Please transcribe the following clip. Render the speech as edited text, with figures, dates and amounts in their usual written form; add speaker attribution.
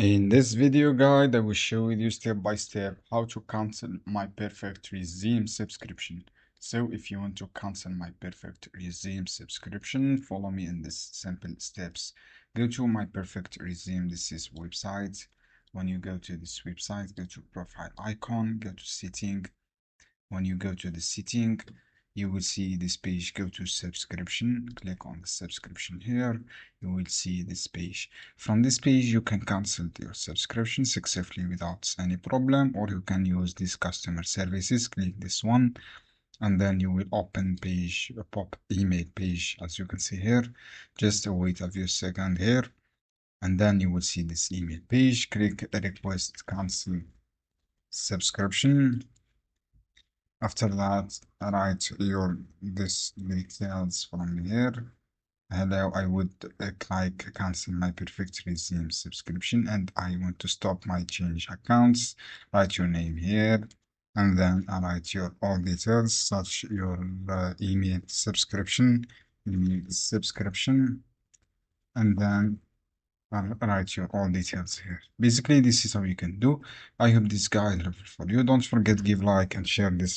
Speaker 1: In this video guide, I will show you step by step how to cancel MyPerfectResume subscription. So if you want to cancel MyPerfectResume subscription, follow me in this simple steps. Go to MyPerfectResume, this is website. When you go to this website, go to profile icon, go to setting. When you go to the setting, you will see this page. Go to subscription, click on the subscription here. You will see this page. From this page, you can cancel your subscription successfully without any problem, or you can use these customer services. Click this one, and then you will open page, a pop email page, as you can see here. Just wait a few seconds here, and then you will see this email page. Click request cancel subscription. After that, write your this details from here. Hello, I would like cancel MyPerfectResume subscription and I want to stop my change accounts. Write your name here, and then write your all details such your email subscription, and then write your all details here. Basically, this is how you can do. I hope this guide helpful for you. Don't forget give like and share this.